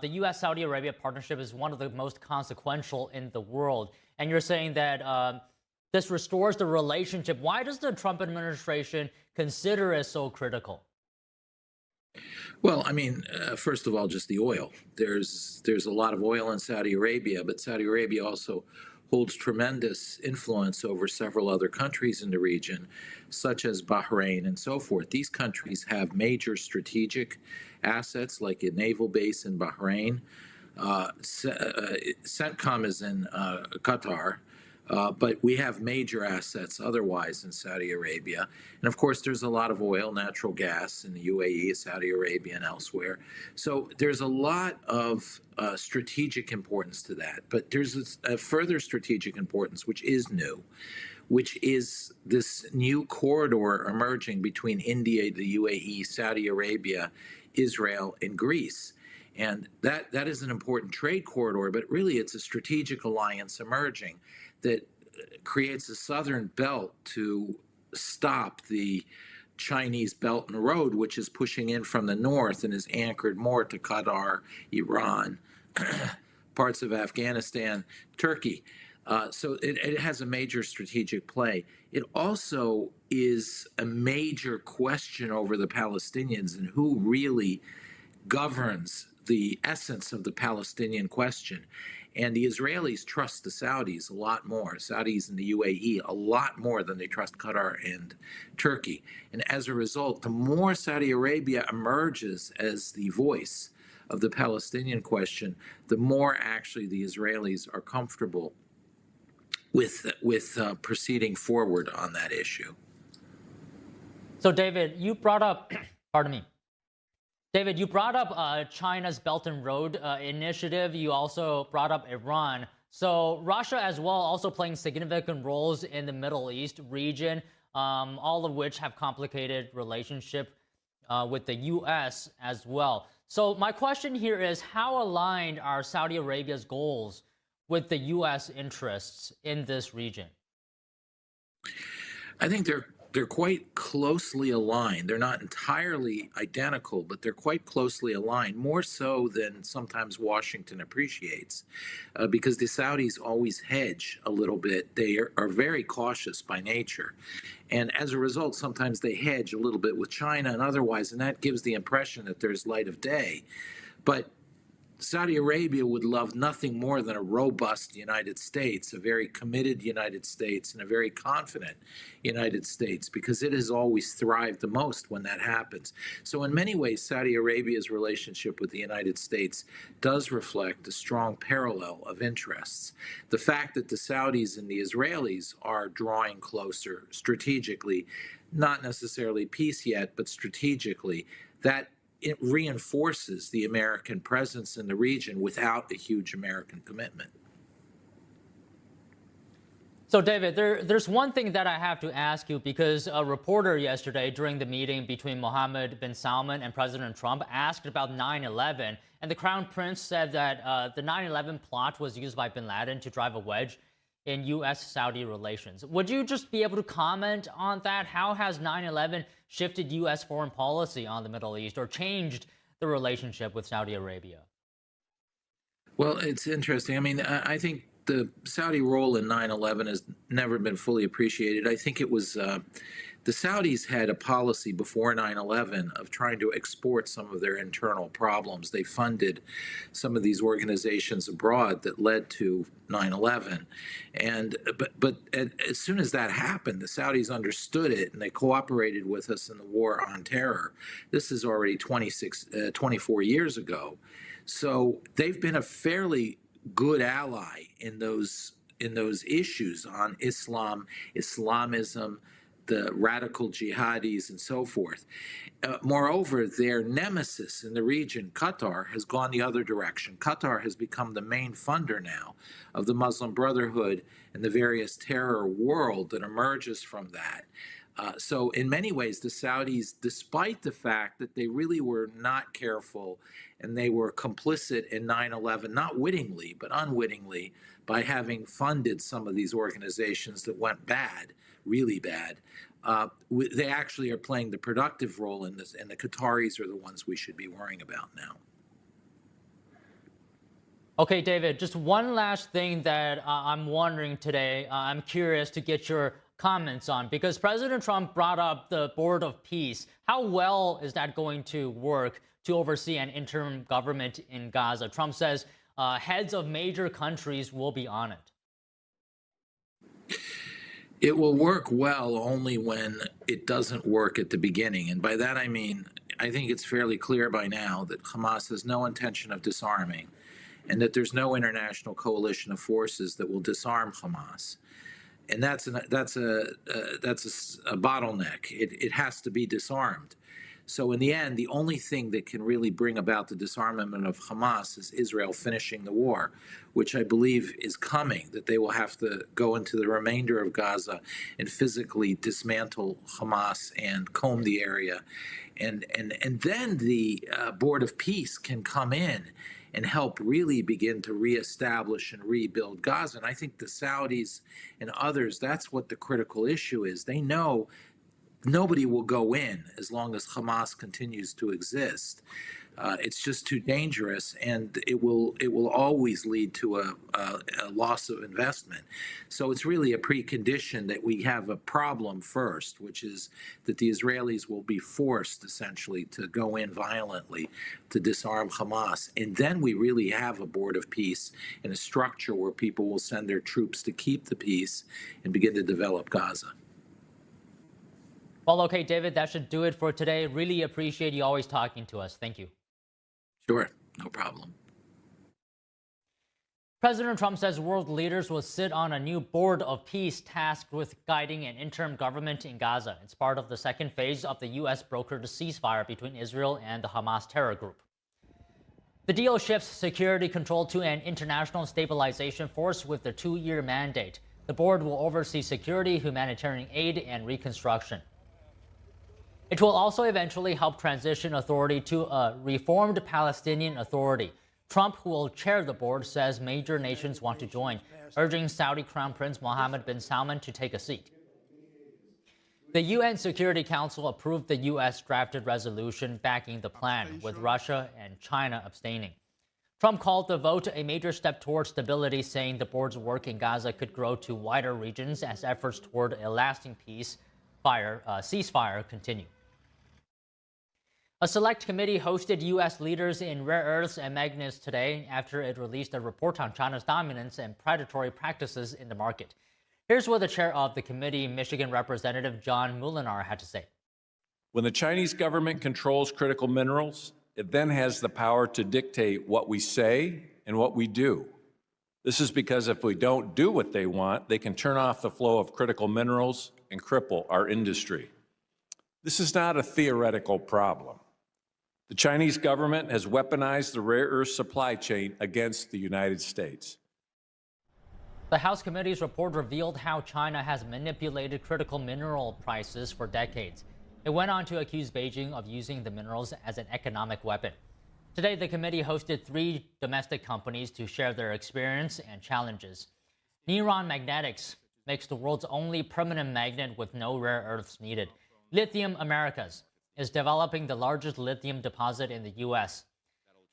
the U.S.-Saudi Arabia partnership is one of the most consequential in the world. And you're saying that this restores the relationship. Why does the Trump administration consider it so critical? Well, I mean, first of all, just the oil. There's a lot of oil in Saudi Arabia, but Saudi Arabia also holds tremendous influence over several other countries in the region, such as Bahrain and so forth. These countries have major strategic assets, like a naval base in Bahrain. CENTCOM is in Qatar. But we have major assets otherwise in Saudi Arabia. And of course, there's a lot of oil, natural gas in the UAE, Saudi Arabia, and elsewhere. So there's a lot of strategic importance to that. But there's a further strategic importance, which is new, which is this new corridor emerging between India, the UAE, Saudi Arabia, Israel, and Greece. And that is an important trade corridor, but really it's a strategic alliance emerging that creates a southern belt to stop the Chinese Belt and Road, which is pushing in from the north and is anchored more to Qatar, Iran, parts of Afghanistan, Turkey. So it has a major strategic play. It also is a major question over the Palestinians and who really governs the essence of the Palestinian question. And the Israelis trust the Saudis a lot more, Saudis and the UAE, a lot more than they trust Qatar and Turkey. And as a result, the more Saudi Arabia emerges as the voice of the Palestinian question, the more actually the Israelis are comfortable with proceeding forward on that issue. So, David, you brought up, pardon me. David, you brought up China's Belt and Road Initiative. You also brought up Iran. So Russia as well also playing significant roles in the Middle East region, all of which have complicated relationship with the U.S. as well. So my question here is, how aligned are Saudi Arabia's goals with the U.S. interests in this region? I think they're quite closely aligned. They're not entirely identical, but they're quite closely aligned, more so than sometimes Washington appreciates, because the Saudis always hedge a little bit. They are very cautious by nature. And as a result, sometimes they hedge a little bit with China and otherwise, and that gives the impression that there's light of day. But Saudi Arabia would love nothing more than a robust United States, a very committed United States, and a very confident United States, because it has always thrived the most when that happens. So in many ways, Saudi Arabia's relationship with the United States does reflect a strong parallel of interests. The fact that the Saudis and the Israelis are drawing closer strategically, not necessarily peace yet, but strategically, that it reinforces the American presence in the region without a huge American commitment. So, David, there's one thing that I have to ask you, because a reporter yesterday during the meeting between Mohammed bin Salman and President Trump asked about 9/11, and the Crown Prince said that the 9/11 plot was used by bin Laden to drive a wedge in U.S.-Saudi relations. Would you just be able to comment on that? How has 9/11 shifted U.S. foreign policy on the Middle East or changed the relationship with Saudi Arabia? Well, it's interesting. I mean, I think the Saudi role in 9/11 has never been fully appreciated. I think it was the Saudis had a policy before 9/11 of trying to export some of their internal problems. They funded some of these organizations abroad that led to 9/11, and but as soon as that happened, the Saudis understood it and they cooperated with us in the war on terror. This is already 24 years ago, so they've been a fairly good ally in those issues on Islam, Islamism, the radical jihadis, and so forth. Moreover, their nemesis in the region, Qatar, has gone the other direction. Qatar has become the main funder now of the Muslim Brotherhood and the various terror world that emerges from that. So in many ways, the Saudis, despite the fact that they really were not careful and they were complicit in 9/11, not wittingly, but unwittingly, by having funded some of these organizations that went bad, really bad, they actually are playing the productive role in this, and the Qataris are the ones we should be worrying about now. Okay, David, just one last thing that I'm wondering today. I'm curious to get your comments on, because President Trump brought up the Board of Peace. How well is that going to work to oversee an interim government in Gaza? Trump says heads of major countries will be on it. It will work well only when it doesn't work at the beginning. And by that I mean, I think it's fairly clear by now that Hamas has no intention of disarming, and that there's no international coalition of forces that will disarm Hamas. And that's a bottleneck. It has to be disarmed. So in the end, the only thing that can really bring about the disarmament of Hamas is Israel finishing the war, which I believe is coming, that they will have to go into the remainder of Gaza and physically dismantle Hamas and comb the area. And then the Board of Peace can come in and help really begin to reestablish and rebuild Gaza. And I think the Saudis and others, that's what the critical issue is. They know nobody will go in as long as Hamas continues to exist. It's just too dangerous, and it will always lead to a loss of investment. So it's really a precondition that we have a problem first, which is that the Israelis will be forced essentially to go in violently to disarm Hamas, and then we really have a board of peace and a structure where people will send their troops to keep the peace and begin to develop Gaza. Well, okay, David, that should do it for today. Really appreciate you always talking to us. Thank you. Sure, no problem. President Trump says world leaders will sit on a new board of peace tasked with guiding an interim government in Gaza. It's part of the second phase of the U.S. brokered ceasefire between Israel and the Hamas terror group. The deal shifts security control to an international stabilization force with a 2-year mandate. The board will oversee security, humanitarian aid, and reconstruction. It will also eventually help transition authority to a reformed Palestinian Authority. Trump, who will chair the board, says major nations want to join, urging Saudi Crown Prince Mohammed bin Salman to take a seat. The UN Security Council approved the U.S. drafted resolution backing the plan, with Russia and China abstaining. Trump called the vote a major step toward stability, saying the board's work in Gaza could grow to wider regions as efforts toward a lasting ceasefire continue. A select committee hosted U.S. leaders in rare earths and magnets today after it released a report on China's dominance and predatory practices in the market. Here's what the chair of the committee, Michigan Representative John Mulinar, had to say. When the Chinese government controls critical minerals, it then has the power to dictate what we say and what we do. This is because if we don't do what they want, they can turn off the flow of critical minerals and cripple our industry. This is not a theoretical problem. The Chinese government has weaponized the rare earth supply chain against the United States. The House committee's report revealed how China has manipulated critical mineral prices for decades. It went on to accuse Beijing of using the minerals as an economic weapon. Today, the committee hosted 3 domestic companies to share their experience and challenges. Neuron Magnetics makes the world's only permanent magnet with no rare earths needed. Lithium Americas is developing the largest lithium deposit in the U.S.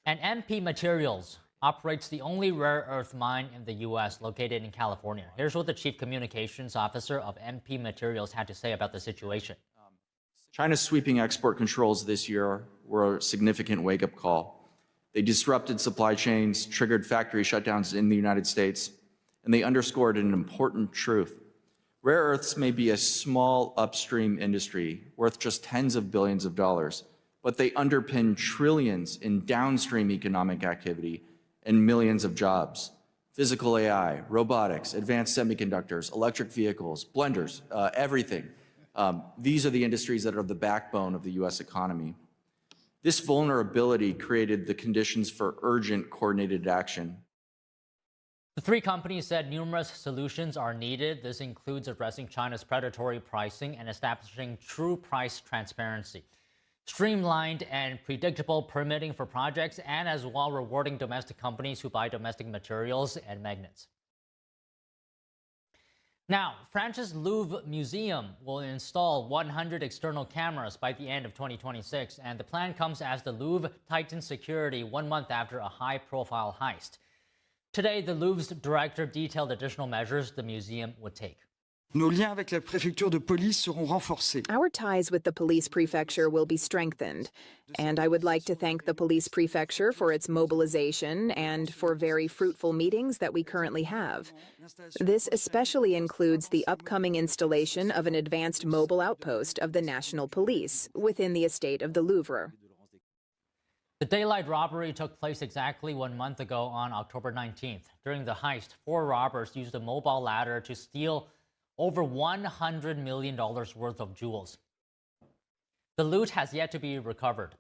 And MP Materials operates the only rare earth mine in the U.S. located in California. Here's what the Chief Communications Officer of MP Materials had to say about the situation. China's sweeping export controls this year were a significant wake-up call. They disrupted supply chains, triggered factory shutdowns in the United States, and they underscored an important truth. Rare earths may be a small upstream industry worth just tens of billions of dollars, but they underpin trillions in downstream economic activity and millions of jobs. Physical AI, robotics, advanced semiconductors, electric vehicles, blenders, everything. These are the industries that are the backbone of the U.S. economy. This vulnerability created the conditions for urgent coordinated action. The 3 companies said numerous solutions are needed. This includes addressing China's predatory pricing and establishing true price transparency, streamlined and predictable permitting for projects, and as well rewarding domestic companies who buy domestic materials and magnets. Now, France's Louvre Museum will install 100 external cameras by the end of 2026, and the plan comes as the Louvre tightens security 1 month after a high-profile heist. Today, the Louvre's director detailed additional measures the museum would take. Nos liens avec la préfecture de police seront renforcés. Our ties with the police prefecture will be strengthened, and I would like to thank the police prefecture for its mobilization and for very fruitful meetings that we currently have. This especially includes the upcoming installation of an advanced mobile outpost of the National Police within the estate of the Louvre. The daylight robbery took place exactly 1 month ago on October 19th. During the heist, 4 robbers used a mobile ladder to steal over $100 million worth of jewels. The loot has yet to be recovered.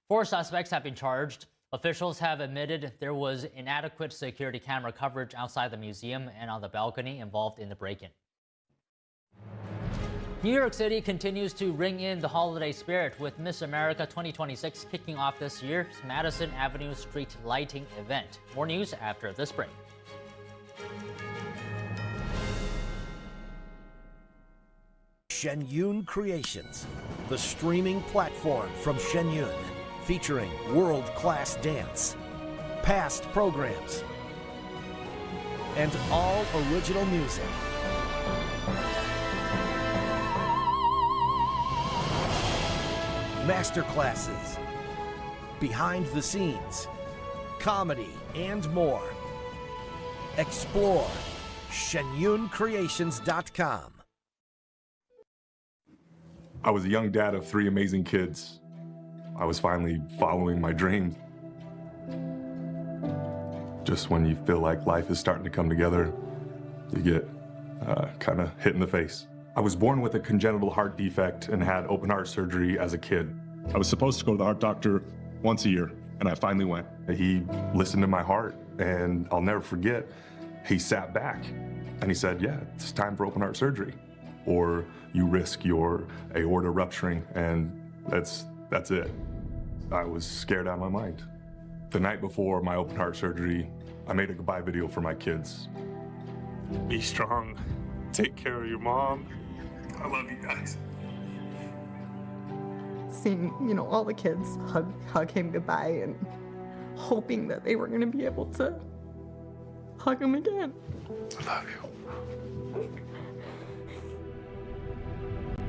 4 suspects have been charged. Officials have admitted there was inadequate security camera coverage outside the museum and on the balcony involved in the break-in. New York City continues to ring in the holiday spirit with Miss America 2026 kicking off this year's Madison Avenue Street Lighting event. More news after this break. Shenyun Creations, the streaming platform from Shenyun. featuring world-class dance, past programs, and all original music. Masterclasses, behind the scenes, comedy, and more. Explore shenyuncreations.com. I was a young dad of 3 amazing kids. I was finally following my dreams. Just when you feel like life is starting to come together, you get kind of hit in the face. I was born with a congenital heart defect and had open heart surgery as a kid. I was supposed to go to the heart doctor once a year, and I finally went. He listened to my heart, and I'll never forget, he sat back and he said, yeah, it's time for open heart surgery, or you risk your aorta rupturing, and that's it. I was scared out of my mind. The night before my open heart surgery, I made a goodbye video for my kids. Be strong. Take care of your mom. I love you guys. Seeing, all the kids hug him goodbye and hoping that they were going to be able to hug him again. I love you.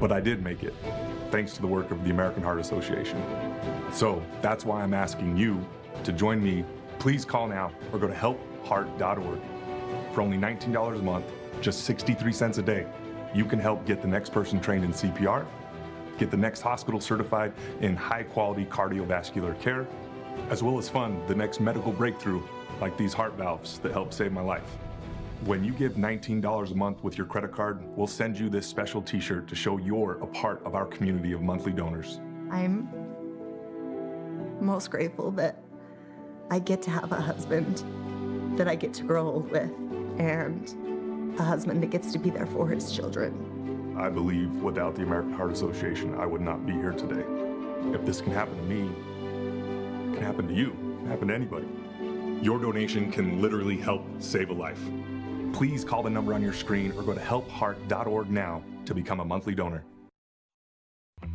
But I did make it, thanks to the work of the American Heart Association. So that's why I'm asking you to join me. Please call now or go to helpheart.org. For only $19 a month, just 63 cents a day, you can help get the next person trained in CPR, get the next hospital certified in high-quality cardiovascular care, as well as fund the next medical breakthrough like these heart valves that helped save my life. When you give $19 a month with your credit card, we'll send you this special t-shirt to show you're a part of our community of monthly donors. I'm most grateful that I get to have a husband that I get to grow old with, and a husband that gets to be there for his children. I believe without the American Heart Association, I would not be here today. If this can happen to me, it can happen to you, it can happen to anybody. Your donation can literally help save a life. Please call the number on your screen or go to helpheart.org now to become a monthly donor.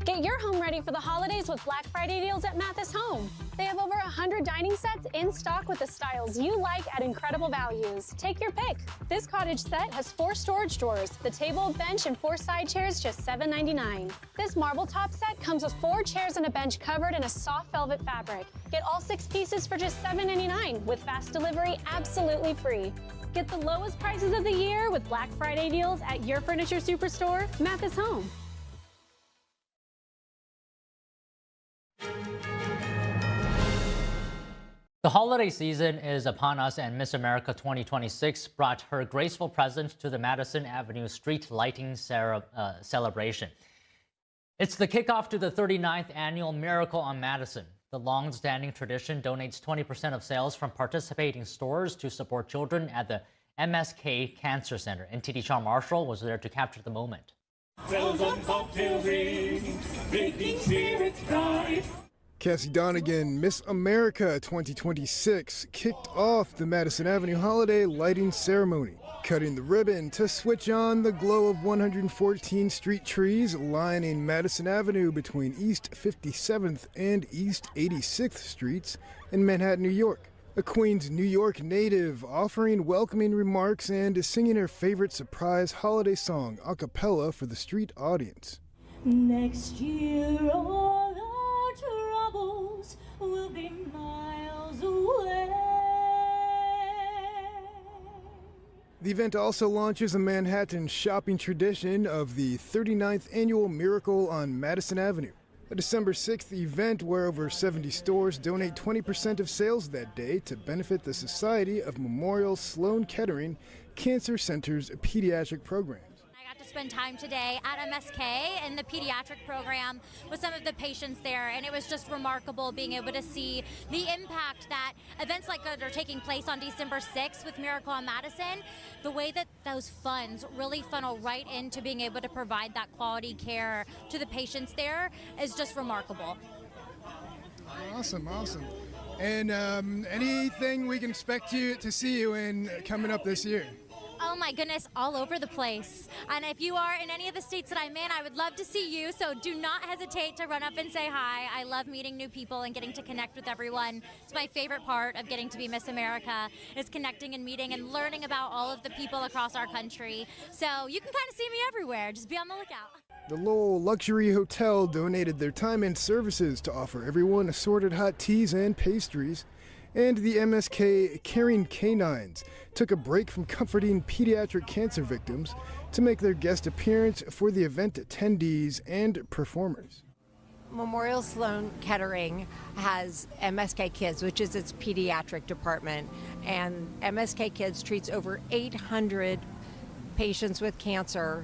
Get your home ready for the holidays with Black Friday deals at Mathis Home. They have over 100 dining sets in stock with the styles you like at incredible values. Take your pick. This cottage set has 4 storage drawers, the table, bench, and 4 side chairs, just $7.99. This marble top set comes with 4 chairs and a bench covered in a soft velvet fabric. Get all 6 pieces for just $7.99 with fast delivery absolutely free. Get the lowest prices of the year with Black Friday deals at your furniture superstore, Mathis Home. The holiday season is upon us, and Miss America 2026 brought her graceful presence to the Madison Avenue street lighting celebration. It's the kickoff to the 39th annual Miracle on Madison. The long-standing tradition donates 20% of sales from participating stores to support children at the MSK Cancer Center. NTD Sean Marshall was there to capture the moment. Cassie Donegan, Miss America 2026, kicked off the Madison Avenue holiday lighting ceremony, cutting the ribbon to switch on the glow of 114 street trees lining Madison Avenue between East 57th and East 86th Streets in Manhattan, New York. A Queens, New York native offering welcoming remarks and singing her favorite surprise holiday song a cappella for the street audience. Next year, all our troubles will be miles away. The event also launches a Manhattan shopping tradition of the 39th annual Miracle on Madison Avenue, a December 6th event where over 70 stores donate 20% of sales that day to benefit the Society of Memorial Sloan Kettering Cancer Center's pediatric programs. Spend time today at MSK in the pediatric program with some of the patients there, and it was just remarkable being able to see the impact that events like that are taking place on December 6th with Miracle on Madison, the way that those funds really funnel right into being able to provide that quality care to the patients there is just remarkable. Awesome. And anything we can expect you to see you in coming up this year? Oh my goodness, all over the place. And if you are in any of the states that I'm in, I would love to see you. So do not hesitate to run up and say hi. I love meeting new people and getting to connect with everyone. It's my favorite part of getting to be Miss America, is connecting and meeting and learning about all of the people across our country. So you can kind of see me everywhere. Just be on the lookout. The Lowell Luxury Hotel donated their time and services to offer everyone assorted hot teas and pastries. And the MSK Caring Canines took a break from comforting pediatric cancer victims to make their guest appearance for the event attendees and performers. Memorial Sloan Kettering has MSK Kids, which is its pediatric department, and MSK Kids treats over 800 patients with cancer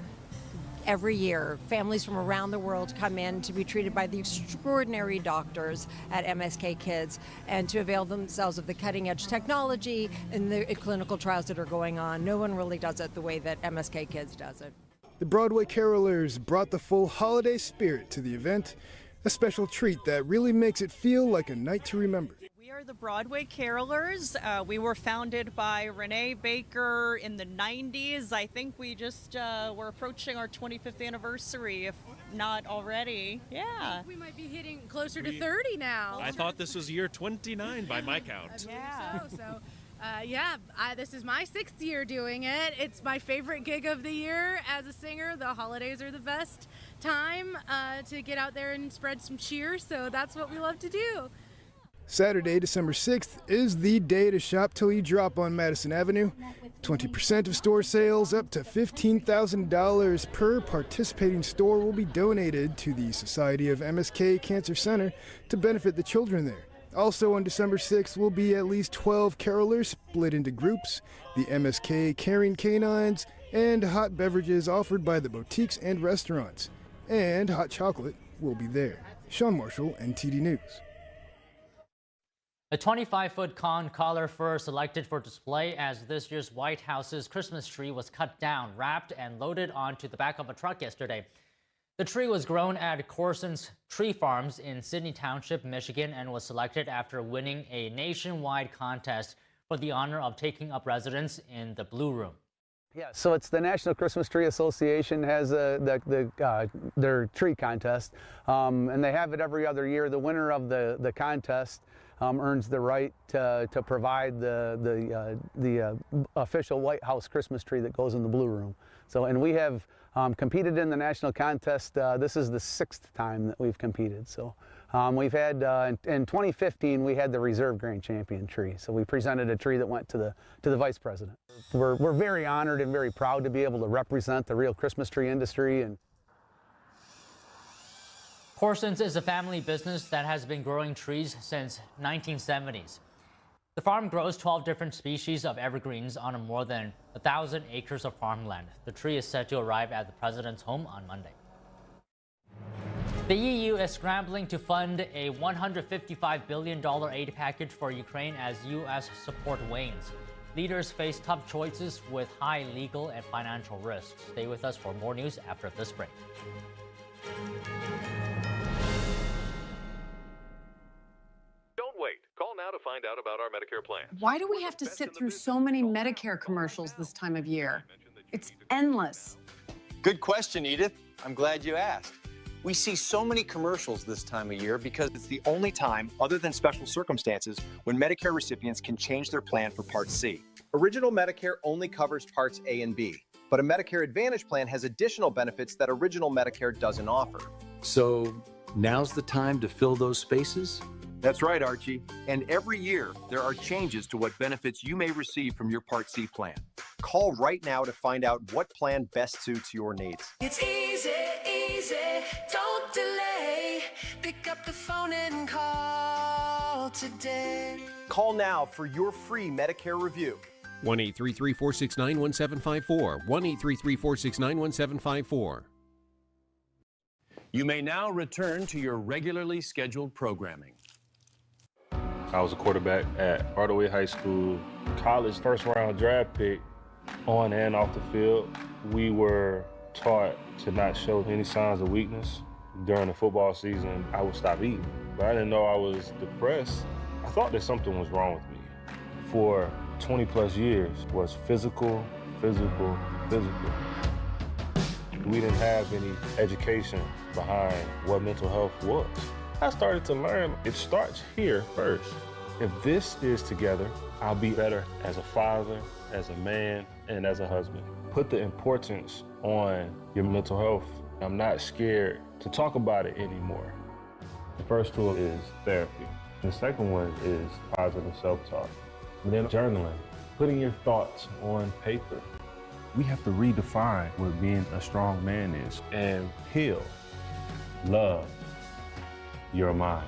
every year. Families from around the world come in to be treated by the extraordinary doctors at MSK Kids and to avail themselves of the cutting-edge technology and the clinical trials that are going on. No one really does it the way that MSK Kids does it. The Broadway Carolers brought the full holiday spirit to the event, a special treat that really makes it feel like a night to remember. We are the Broadway Carolers. We were founded by Renee Baker in the 90s. I think we just we're approaching our 25th anniversary, if not already. Yeah. We might be hitting closer to 30 now. I thought this was year 29 by my count. Yeah. This is my 6th year doing it. It's my favorite gig of the year as a singer. The holidays are the best time to get out there and spread some cheer, so that's what we love to do. Saturday, December 6th is the day to shop till you drop on Madison Avenue. 20% of store sales up to $15,000 per participating store will be donated to the Society of MSK Cancer Center to benefit the children there. Also on December 6th will be at least 12 carolers split into groups, the MSK Caring Canines, and hot beverages offered by the boutiques and restaurants. And hot chocolate will be there. Sean Marshall, NTD News. A 25-foot collar fir selected for display as this year's White House's Christmas tree was cut down, wrapped, and loaded onto the back of a truck yesterday. The tree was grown at Corson's Tree Farms in Sydney Township, Michigan, and was selected after winning a nationwide contest for the honor of taking up residence in the Blue Room. Yeah, so it's the National Christmas Tree Association has their tree contest, and they have it every other year. The winner of the contest earns the right to provide the official White House Christmas tree that goes in the Blue Room. So, and we have competed in the national contest. This is the 6th time that we've competed. So we've had, in 2015, we had the Reserve Grand Champion tree. So we presented a tree that went to the Vice President. We're very honored and very proud to be able to represent the real Christmas tree industry. And Corson's is a family business that has been growing trees since 1970s. The farm grows 12 different species of evergreens on more than 1,000 acres of farmland. The tree is set to arrive at the president's home on Monday. The EU is scrambling to fund a $155 billion aid package for Ukraine as U.S. support wanes. Leaders face tough choices with high legal and financial risks. Stay with us for more news after this break. Call now to find out about our Medicare plan. Why do we have to sit through so many Medicare commercials this time of year? It's endless. Good question, Edith. I'm glad you asked. We see so many commercials this time of year because it's the only time, other than special circumstances, when Medicare recipients can change their plan for Part C. Original Medicare only covers Parts A and B, but a Medicare Advantage plan has additional benefits that Original Medicare doesn't offer. So now's the time to fill those spaces? That's right, Archie. And every year, there are changes to what benefits you may receive from your Part C plan. Call right now to find out what plan best suits your needs. It's easy, easy, don't delay. Pick up the phone and call today. Call now for your free Medicare review. 1-833-469-1754. 1-833-469-1754. You may now return to your regularly scheduled programming. I was a quarterback at Hardaway High School, college first-round draft pick. On and off the field, we were taught to not show any signs of weakness. During the football season, I would stop eating. But I didn't know I was depressed. I thought that something was wrong with me. For 20-plus years, was physical, physical. We didn't have any education behind what mental health was. I started to learn it starts here first. If this is together, I'll be better as a father, as a man, and as a husband. Put the importance on your mental health. I'm not scared to talk about it anymore. The first tool is therapy. The second one is positive self-talk. And then journaling, putting your thoughts on paper. We have to redefine what being a strong man is and heal, love your mind.